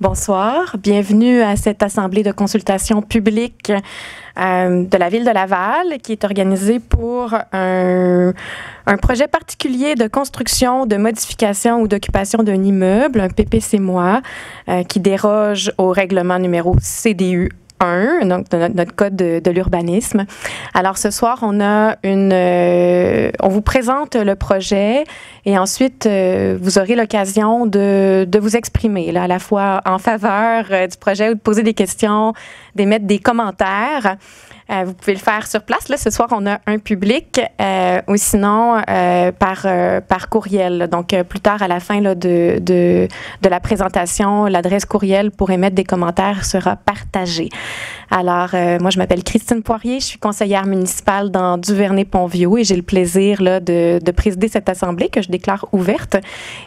Bonsoir, bienvenue à cette assemblée de consultation publique de la Ville de Laval qui est organisée pour un projet particulier de construction, de modification ou d'occupation d'un immeuble, un PPC-MOI, qui déroge au règlement numéro CDU 1, donc de notre code de l'urbanisme. Alors ce soir, on vous présente le projet et ensuite vous aurez l'occasion de vous exprimer, là, à la fois en faveur du projet ou de poser des questions, d'émettre des commentaires. Vous pouvez le faire sur place. Là, ce soir, on a un public ou sinon par courriel. Donc, plus tard, à la fin là, de la présentation, l'adresse courriel pour émettre des commentaires sera partagée. Alors, moi, je m'appelle Christine Poirier. Je suis conseillère municipale dans Duvernay-Pontview et j'ai le plaisir là, de présider cette assemblée que je déclare ouverte.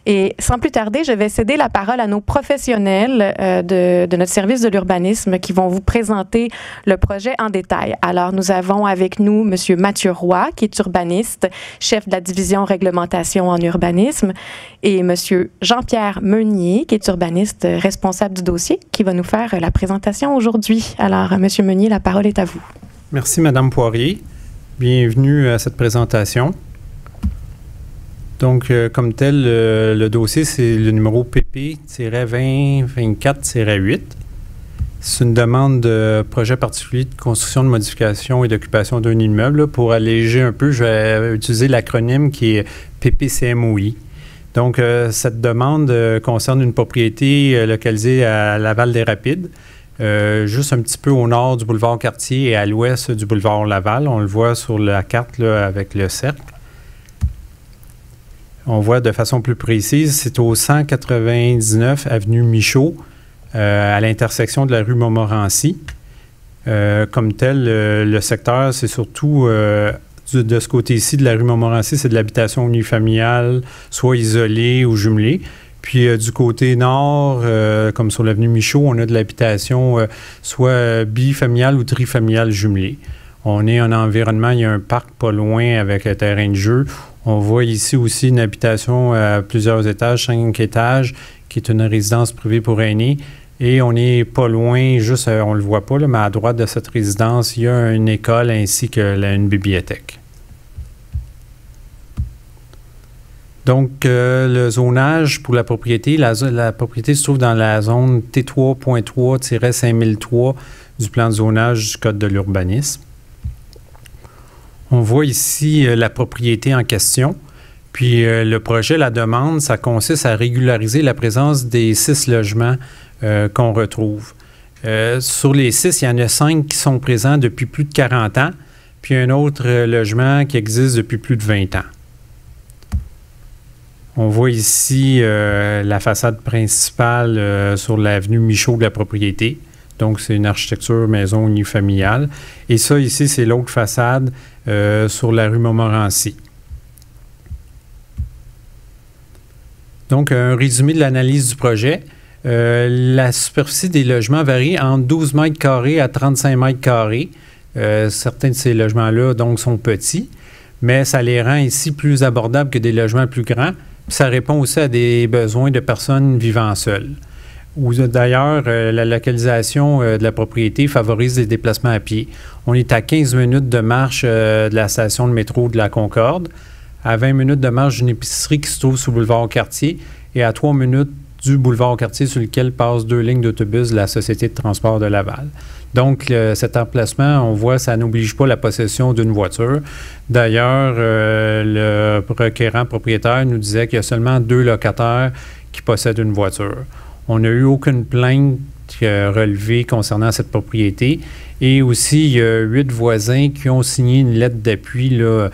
Et sans plus tarder, je vais céder la parole à nos professionnels de notre service de l'urbanisme qui vont vous présenter le projet en détail. Alors, nous avons avec nous M. Mathieu Roy, qui est urbaniste, chef de la division réglementation en urbanisme, et M. Jean-Pierre Meunier, qui est urbaniste responsable du dossier, qui va nous faire la présentation aujourd'hui. Alors, M. Meunier, la parole est à vous. Merci, Mme Poirier. Bienvenue à cette présentation. Donc, comme tel, le dossier, c'est le numéro PP-2024-8. C'est une demande de projet particulier de construction, de modification et d'occupation d'un immeuble. Là, pour alléger un peu, je vais utiliser l'acronyme qui est PPCMOI. Donc, cette demande concerne une propriété localisée à Laval-des-Rapides, juste un petit peu au nord du boulevard Cartier et à l'ouest du boulevard Laval. On le voit sur la carte là, avec le cercle. On voit de façon plus précise, c'est au 199 avenue Michaud, à l'intersection de la rue Montmorency. Comme tel, le secteur, c'est surtout de ce côté-ci de la rue Montmorency, c'est de l'habitation unifamiliale, soit isolée ou jumelée. Puis du côté nord, comme sur l'avenue Michaud, on a de l'habitation soit bifamiliale ou trifamiliale jumelée. On est en environnement, il y a un parc pas loin avec un terrain de jeu. On voit ici aussi une habitation à plusieurs étages, 5 étages, qui est une résidence privée pour aînés. Et on n'est pas loin, juste, on ne le voit pas, là, mais à droite de cette résidence, il y a une école ainsi qu'une bibliothèque. Donc, le zonage pour la propriété, la propriété se trouve dans la zone T3.3-5003 du plan de zonage du Code de l'urbanisme. On voit ici la propriété en question. Puis le projet, la demande, ça consiste à régulariser la présence des 6 logements qu'on retrouve. Sur les 6, il y en a 5 qui sont présents depuis plus de 40 ans, puis un autre logement qui existe depuis plus de 20 ans. On voit ici la façade principale sur l'avenue Michaud de la propriété. Donc, c'est une architecture maison unifamiliale. Et ça, ici, c'est l'autre façade sur la rue Montmorency. Donc, un résumé de l'analyse du projet. La superficie des logements varie entre 12 mètres carrés à 35 mètres carrés. Certains de ces logements-là, donc, sont petits, mais ça les rend ici plus abordables que des logements plus grands. Puis ça répond aussi à des besoins de personnes vivant seules. D'ailleurs, la localisation de la propriété favorise les déplacements à pied. On est à 15 minutes de marche de la station de métro de la Concorde, à 20 minutes de marche d'une épicerie qui se trouve sur le boulevard Cartier et à 3 minutes du boulevard Cartier sur lequel passent 2 lignes d'autobus de la Société de transport de Laval. Donc, cet emplacement, on voit, ça n'oblige pas la possession d'une voiture. D'ailleurs, le requérant propriétaire nous disait qu'il y a seulement 2 locataires qui possèdent une voiture. On n'a eu aucune plainte relevée concernant cette propriété. Et aussi, il y a 8 voisins qui ont signé une lettre d'appui là,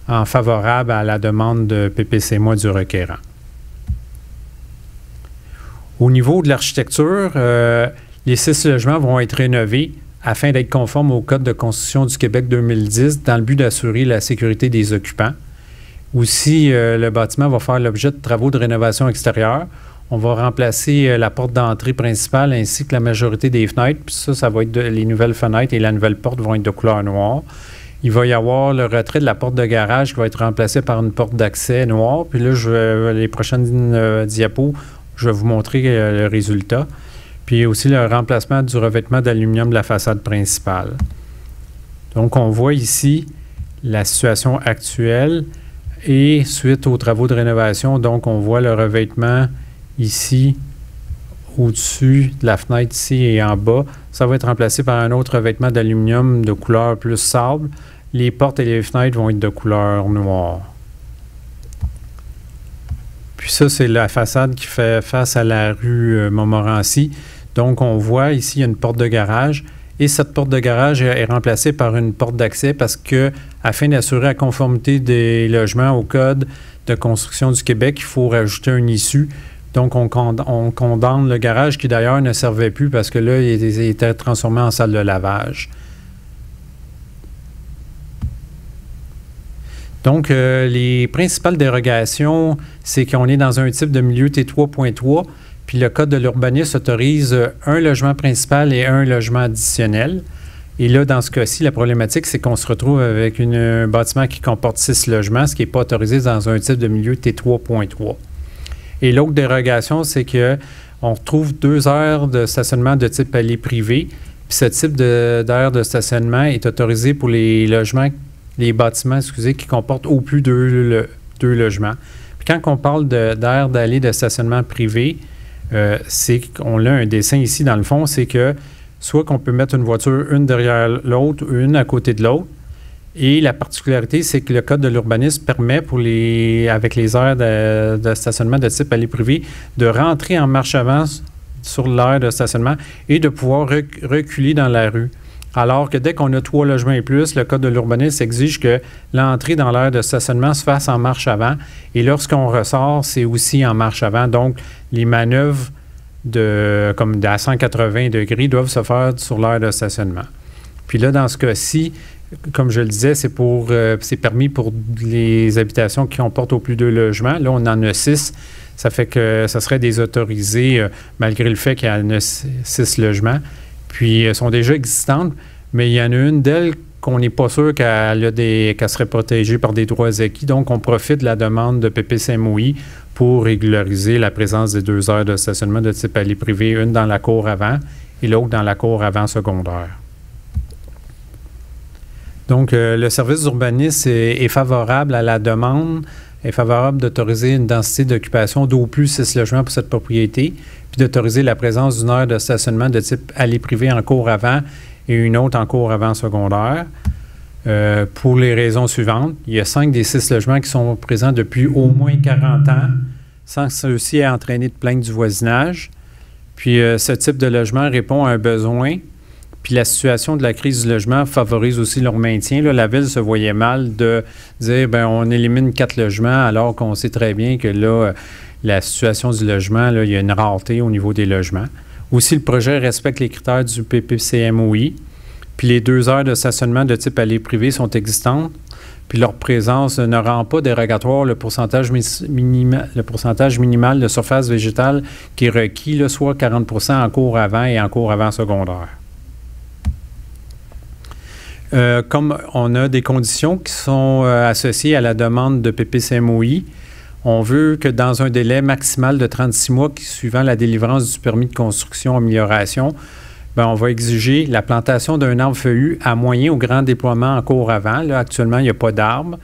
en favorable à la demande de PPC-MOI du requérant. Au niveau de l'architecture, les 6 logements vont être rénovés afin d'être conformes au Code de construction du Québec 2010 dans le but d'assurer la sécurité des occupants. Aussi, le bâtiment va faire l'objet de travaux de rénovation extérieure. On va remplacer la porte d'entrée principale ainsi que la majorité des fenêtres. Puis ça va être les nouvelles fenêtres et la nouvelle porte vont être de couleur noire. Il va y avoir le retrait de la porte de garage qui va être remplacée par une porte d'accès noire. Puis là, les prochaines diapos, je vais vous montrer le résultat. puis aussi le remplacement du revêtement d'aluminium de la façade principale. Donc, on voit ici la situation actuelle et suite aux travaux de rénovation, donc on voit le revêtement ici au-dessus de la fenêtre ici et en bas. Ça va être remplacé par un autre revêtement d'aluminium de couleur plus sable. Les portes et les fenêtres vont être de couleur noire. Puis ça, c'est la façade qui fait face à la rue Montmorency. Donc, on voit ici, il y a une porte de garage. Et cette porte de garage est remplacée par une porte d'accès parce que, afin d'assurer la conformité des logements au Code de construction du Québec, il faut rajouter une issue. Donc, on condamne le garage qui, d'ailleurs, ne servait plus parce que là, il était transformé en salle de lavage. Donc, les principales dérogations, c'est qu'on est dans un type de milieu T3.3, puis le Code de l'urbanisme autorise un logement principal et un logement additionnel. Et là, dans ce cas-ci, la problématique, c'est qu'on se retrouve avec un bâtiment qui comporte 6 logements, ce qui n'est pas autorisé dans un type de milieu T3.3. Et l'autre dérogation, c'est qu'on retrouve 2 aires de stationnement de type allée privée, puis ce type d'aire de stationnement est autorisé pour les bâtiments, qui comportent au plus deux logements. Puis quand on parle d'aire d'allée de stationnement privé, c'est qu'on a un dessin ici dans le fond, c'est que soit qu'on peut mettre une voiture une derrière l'autre, une à côté de l'autre. Et la particularité, c'est que le Code de l'urbanisme permet avec les aires de stationnement de type allée privée, de rentrer en marche avant sur l'aire de stationnement et de pouvoir reculer dans la rue. Alors que dès qu'on a 3 logements et plus, le Code de l'urbanisme exige que l'entrée dans l'aire de stationnement se fasse en marche avant. Et lorsqu'on ressort, c'est aussi en marche avant. Donc, les manœuvres comme à 180 degrés doivent se faire sur l'aire de stationnement. Puis là, dans ce cas-ci, comme je le disais, c'est permis pour les habitations qui comportent au plus 2 logements. Là, on en a 6. Ça fait que ça serait désautorisé malgré le fait qu'il y en a 6 logements. Puis, elles sont déjà existantes, mais il y en a une d'elles qu'on n'est pas sûr qu'elle serait protégée par des droits acquis. Donc, on profite de la demande de PPCMOI pour régulariser la présence des 2 aires de stationnement de type allée privée, une dans la cour avant et l'autre dans la cour avant secondaire. Donc, le service d'urbanisme est favorable à la demande, est favorable d'autoriser une densité d'occupation d'au plus 6 logements pour cette propriété, puis d'autoriser la présence d'une aire de stationnement de type allée privée en cour avant et une autre en cour avant secondaire. Pour les raisons suivantes, il y a 5 des 6 logements qui sont présents depuis au moins 40 ans, sans que ceux-ci aient entraîné de plainte du voisinage. Puis, ce type de logement répond à un besoin. Puis la situation de la crise du logement favorise aussi leur maintien. Là, la Ville se voyait mal de dire on élimine 4 logements alors qu'on sait très bien que là, la situation du logement, là, il y a une rareté au niveau des logements. Aussi, le projet respecte les critères du PPCMOI. Puis les 2 aires de stationnement de type allée privée sont existantes. Puis leur présence ne rend pas dérogatoire le pourcentage minimal de surface végétale qui est requis, là, soit 40 % en cour avant et en cour avant secondaire. Comme on a des conditions qui sont associées à la demande de PPCMOI, on veut que dans un délai maximal de 36 mois suivant la délivrance du permis de construction-amélioration, on va exiger la plantation d'un arbre feuillu à moyen ou grand déploiement en cour avant. Là, actuellement, il n'y a pas d'arbre.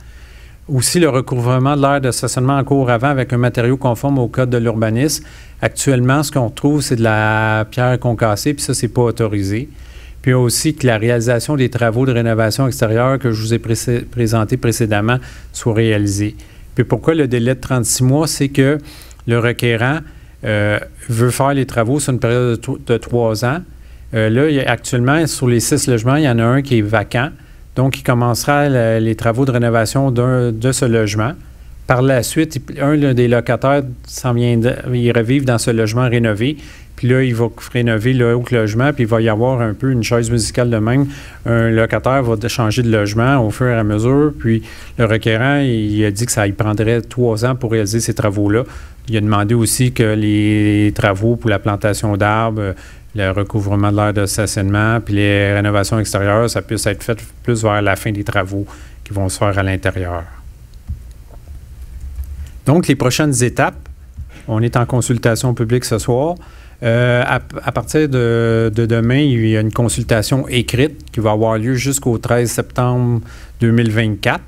Aussi, le recouvrement de l'aire de stationnement en cour avant avec un matériau conforme au Code de l'urbanisme. Actuellement, ce qu'on trouve, c'est de la pierre concassée, puis ça, c'est pas autorisé. Puis aussi que la réalisation des travaux de rénovation extérieure que je vous ai présentés précédemment soit réalisée. Puis pourquoi le délai de 36 mois? C'est que le requérant veut faire les travaux sur une période de 3 ans. Là, actuellement, sur les 6 logements, il y en a un qui est vacant. Donc, il commencera les travaux de rénovation de ce logement. Par la suite, un des locataires il revivre dans ce logement rénové. Puis là, il va rénover l'autre logement, puis il va y avoir un peu une chaise musicale de même. Un locataire va changer de logement au fur et à mesure, puis le requérant, il a dit que ça lui prendrait 3 ans pour réaliser ces travaux-là. Il a demandé aussi que les travaux pour la plantation d'arbres, le recouvrement de l'aire de stationnement, puis les rénovations extérieures, ça puisse être fait plus vers la fin des travaux qui vont se faire à l'intérieur. Donc, les prochaines étapes, On est en consultation publique ce soir. À partir de demain, il y a une consultation écrite qui va avoir lieu jusqu'au 13 septembre 2024.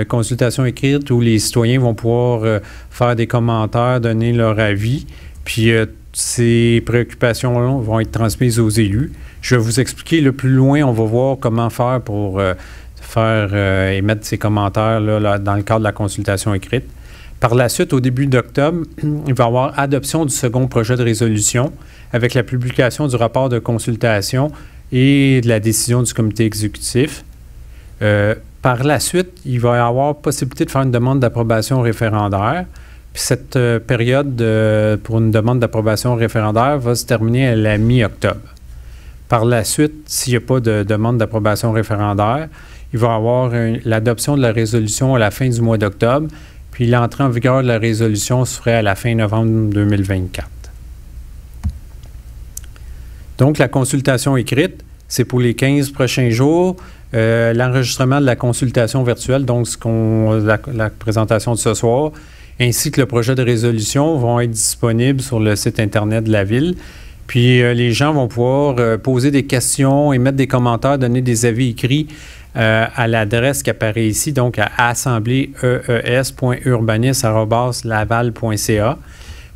Consultation écrite où les citoyens vont pouvoir faire des commentaires, donner leur avis, puis ces préoccupations vont être transmises aux élus. Je vais vous expliquer le plus loin, on va voir comment faire pour émettre ces commentaires là, dans le cadre de la consultation écrite. Par la suite, au début d'octobre, il va y avoir adoption du second projet de résolution avec la publication du rapport de consultation et de la décision du comité exécutif. Par la suite, il va y avoir possibilité de faire une demande d'approbation référendaire. Puis cette période pour une demande d'approbation référendaire va se terminer à la mi-octobre. Par la suite, s'il n'y a pas de demande d'approbation référendaire, il va y avoir l'adoption de la résolution à la fin du mois d'octobre. Puis l'entrée en vigueur de la résolution se ferait à la fin novembre 2024. Donc, la consultation écrite, c'est pour les 15 prochains jours. L'enregistrement de la consultation virtuelle, donc la présentation de ce soir, ainsi que le projet de résolution vont être disponibles sur le site Internet de la Ville. Puis les gens vont pouvoir poser des questions, émettre des commentaires, donner des avis écrits à l'adresse qui apparaît ici, donc à assembléees.urbanisme@laval.ca.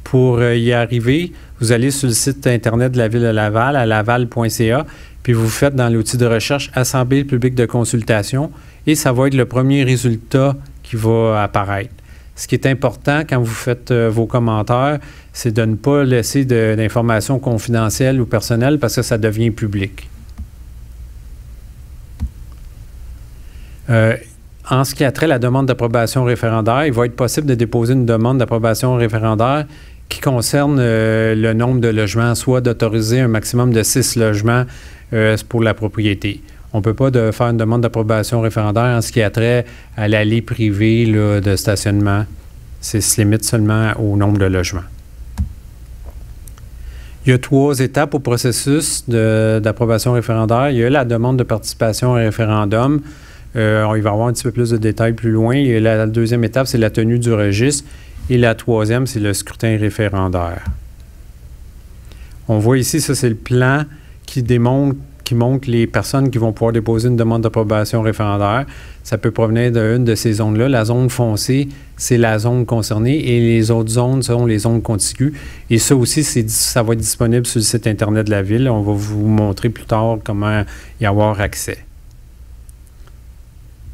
Pour y arriver, vous allez sur le site Internet de la Ville de Laval, à laval.ca, puis vous faites dans l'outil de recherche « Assemblée publique de consultation » et ça va être le premier résultat qui va apparaître. Ce qui est important quand vous faites vos commentaires, c'est de ne pas laisser d'informations confidentielles ou personnelles parce que ça devient public. En ce qui a trait à la demande d'approbation référendaire, il va être possible de déposer une demande d'approbation référendaire qui concerne le nombre de logements, soit d'autoriser un maximum de 6 logements pour la propriété. On ne peut pas faire une demande d'approbation référendaire en ce qui a trait à l'allée privée là, de stationnement. Ça se limite seulement au nombre de logements. Il y a 3 étapes au processus d'approbation référendaire. Il y a la demande de participation au référendum. Il va y avoir un petit peu plus de détails plus loin. Et la deuxième étape, c'est la tenue du registre. Et la troisième, c'est le scrutin référendaire. On voit ici, ça c'est le plan qui montre les personnes qui vont pouvoir déposer une demande d'approbation référendaire. Ça peut provenir d'une de ces zones-là. La zone foncée, c'est la zone concernée et les autres zones sont les zones contiguës. Et ça aussi, ça va être disponible sur le site Internet de la Ville. On va vous montrer plus tard comment y avoir accès.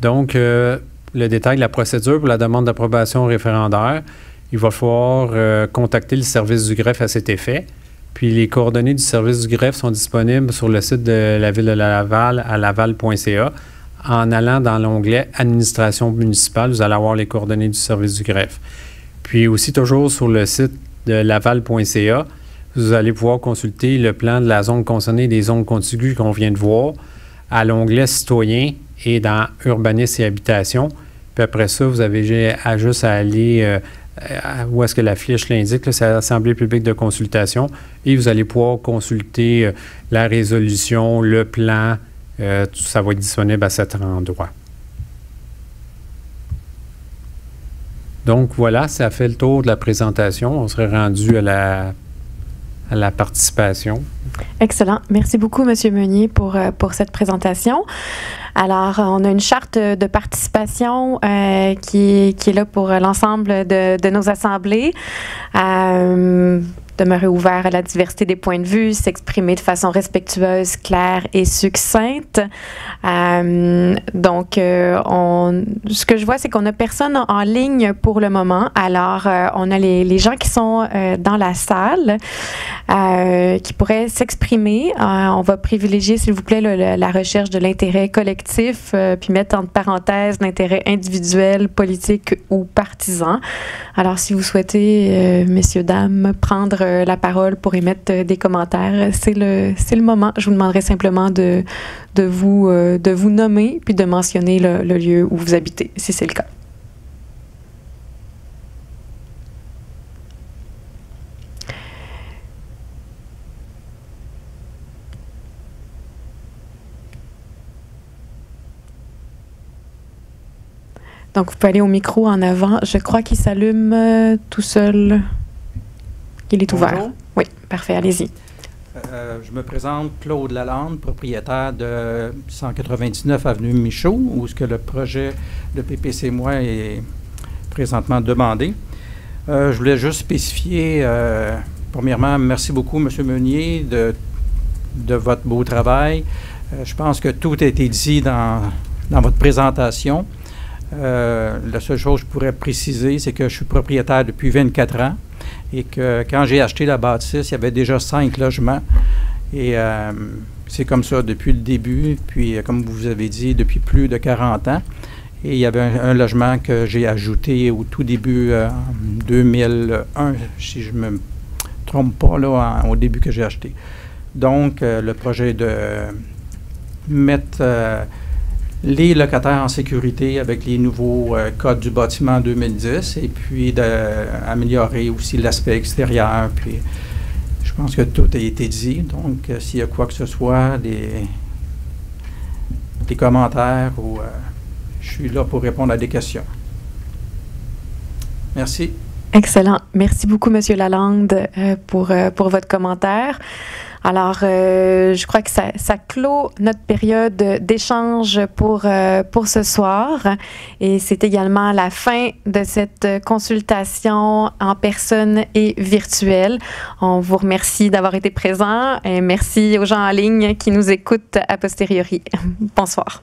Donc, le détail de la procédure pour la demande d'approbation référendaire, il va falloir contacter le service du greffe à cet effet. Puis les coordonnées du service du greffe sont disponibles sur le site de la Ville de Laval à laval.ca. En allant dans l'onglet « Administration municipale », vous allez avoir les coordonnées du service du greffe. Puis aussi, toujours sur le site de laval.ca, vous allez pouvoir consulter le plan de la zone concernée et des zones contiguës qu'on vient de voir à l'onglet « Citoyens » et dans « Urbanisme et habitation ». Puis après ça, vous avez juste à aller où est-ce que la fiche l'indique, c'est l'Assemblée publique de consultation. Et vous allez pouvoir consulter la résolution, le plan, tout ça va être disponible à cet endroit. Donc voilà, ça fait le tour de la présentation. On serait rendu à la participation. Excellent. Merci beaucoup, M. Meunier, pour cette présentation. Alors, on a une charte de participation qui est là pour l'ensemble de nos assemblées. Demeurer ouvert à la diversité des points de vue, s'exprimer de façon respectueuse, claire et succincte. Donc, ce que je vois, c'est qu'on n'a personne en ligne pour le moment. Alors, on a les gens qui sont dans la salle qui pourraient s'exprimer. On va privilégier, s'il vous plaît, la recherche de l'intérêt collectif, puis mettre entre parenthèses l'intérêt individuel, politique ou partisan. Alors, si vous souhaitez, messieurs, dames, prendre la parole pour émettre des commentaires, c'est le moment. Je vous demanderai simplement de vous nommer puis de mentionner le lieu où vous habitez, si c'est le cas. Donc, vous pouvez aller au micro en avant. Je crois qu'il s'allume tout seul. Il est ouvert. Bonjour. Oui, parfait, allez-y. Je me présente Claude Lalande, propriétaire de 199 avenue Michaud, où ce que le projet de PPC Moi est présentement demandé. Je voulais juste spécifier, premièrement, merci beaucoup, M. Meunier, de votre beau travail. Je pense que tout a été dit dans votre présentation. La seule chose que je pourrais préciser, c'est que je suis propriétaire depuis 24 ans et que quand j'ai acheté la bâtisse, il y avait déjà 5 logements. Et c'est comme ça depuis le début, puis comme vous avez dit, depuis plus de 40 ans. Et il y avait un logement que j'ai ajouté au tout début, en 2001, si je ne me trompe pas, là, au début que j'ai acheté. Donc, le projet de mettre les locataires en sécurité avec les nouveaux codes du bâtiment 2010 et puis d'améliorer aussi l'aspect extérieur. Puis, je pense que tout a été dit. Donc, s'il y a quoi que ce soit, des commentaires, ou je suis là pour répondre à des questions. Merci. Excellent. Merci beaucoup, M. Lalande, pour votre commentaire. Alors, je crois que ça clôt notre période d'échange pour ce soir. Et c'est également la fin de cette consultation en personne et virtuelle. On vous remercie d'avoir été présent et merci aux gens en ligne qui nous écoutent a posteriori. Bonsoir.